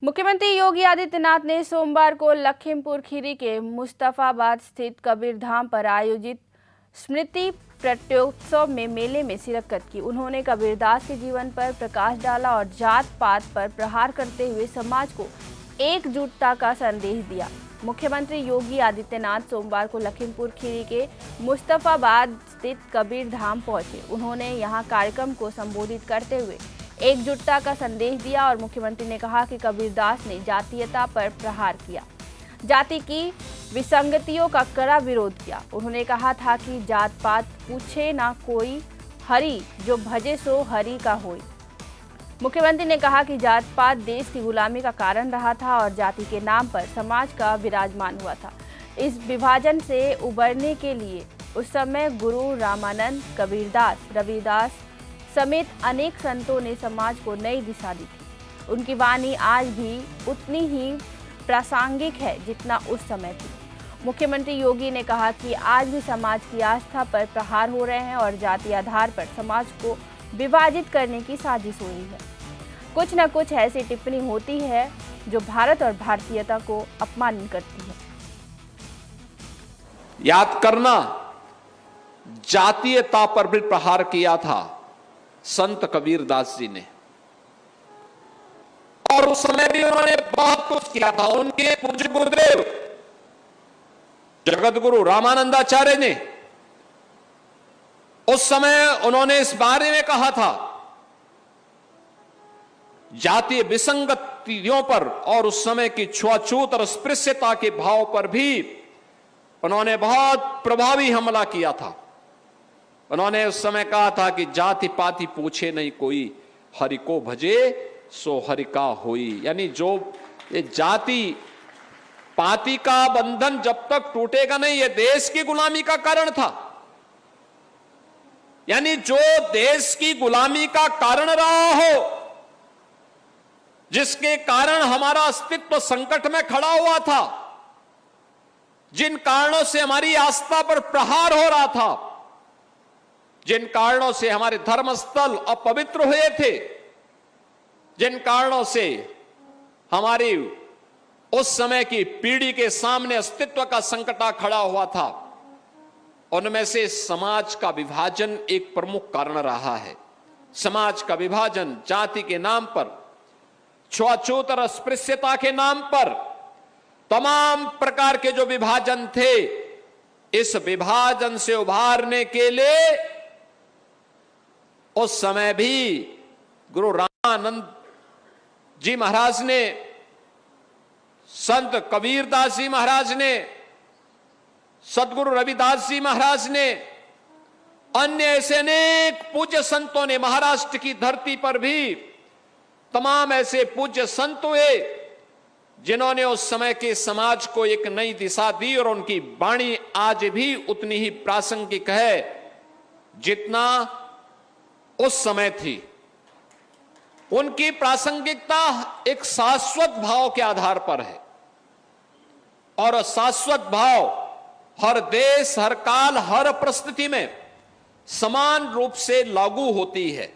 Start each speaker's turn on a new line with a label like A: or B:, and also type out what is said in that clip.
A: मुख्यमंत्री योगी आदित्यनाथ ने सोमवार को लखीमपुर खीरी के मुस्तफाबाद स्थित कबीरधाम पर आयोजित स्मृति प्रत्योत्सव में मेले में शिरकत की। उन्होंने कबीरदास के जीवन पर प्रकाश डाला और जात पात पर प्रहार करते हुए समाज को एकजुटता का संदेश दिया। मुख्यमंत्री योगी आदित्यनाथ सोमवार को लखीमपुर खीरी के मुस्तफाबाद स्थित कबीरधाम पहुंचे। उन्होंने यहां कार्यक्रम को संबोधित करते हुए एकजुटता का संदेश दिया और मुख्यमंत्री ने कहा कि कबीरदास ने जातीयता पर प्रहार किया, जाति की विसंगतियों का कड़ा विरोध किया। उन्होंने कहा था कि जात पात पूछे ना कोई, हरि जो भजे सो हरि का होई। मुख्यमंत्री ने कहा कि जात पात देश की गुलामी का कारण रहा था और जाति के नाम पर समाज का विराजमान हुआ था। इस विभाजन से उबरने के लिए उस समय गुरु रामानंद, कबीरदास, रविदास समेत अनेक संतों ने समाज को नई दिशा दी थी। उनकी वाणी आज भी उतनी ही प्रासंगिक है जितना उस समय थी। मुख्यमंत्री योगी ने कहा कि आज भी समाज की आस्था पर प्रहार हो रहे हैं और जाति आधार पर समाज को विभाजित करने की साजिश हो रही है। कुछ न कुछ ऐसी टिप्पणी होती है जो भारत और भारतीयता को अपमानित करती है।
B: याद करना, जातीयता पर भी प्रहार किया था संत कबीरदास जी ने, और उस समय भी उन्होंने बहुत कुछ किया था। उनके पूज्य गुरुदेव जगत गुरु रामानंदाचार्य ने उस समय उन्होंने इस बारे में कहा था, जातीय विसंगतियों पर और उस समय की छुआछूत और अस्पृश्यता के भाव पर भी उन्होंने बहुत प्रभावी हमला किया था। उन्होंने उस समय कहा था कि जाति पाति पूछे नहीं कोई, हरि को भजे सो हरि का होई। यानी जो ये जाति पाति का बंधन जब तक टूटेगा नहीं, ये देश की गुलामी का कारण था। यानी जो देश की गुलामी का कारण रहा हो, जिसके कारण हमारा अस्तित्व संकट में खड़ा हुआ था, जिन कारणों से हमारी आस्था पर प्रहार हो रहा था, जिन कारणों से हमारे धर्मस्थल अपवित्र हुए थे, जिन कारणों से हमारी उस समय की पीढ़ी के सामने अस्तित्व का संकट खड़ा हुआ था, उनमें से समाज का विभाजन एक प्रमुख कारण रहा है। समाज का विभाजन जाति के नाम पर, छुआछूत और अस्पृश्यता के नाम पर, तमाम प्रकार के जो विभाजन थे, इस विभाजन से उभारने के लिए उस समय भी गुरु रामानंद जी महाराज ने, संत कबीरदास जी महाराज ने, सदगुरु रविदास जी महाराज ने, अन्य ऐसे अनेक पूज्य संतों ने, महाराष्ट्र की धरती पर भी तमाम ऐसे पूज्य संत हुए जिन्होंने उस समय के समाज को एक नई दिशा दी, और उनकी वाणी आज भी उतनी ही प्रासंगिक है जितना उस समय थी। उनकी प्रासंगिकता एक शाश्वत भाव के आधार पर है, और शाश्वत भाव हर देश, हर काल, हर परिस्थिति में समान रूप से लागू होती है।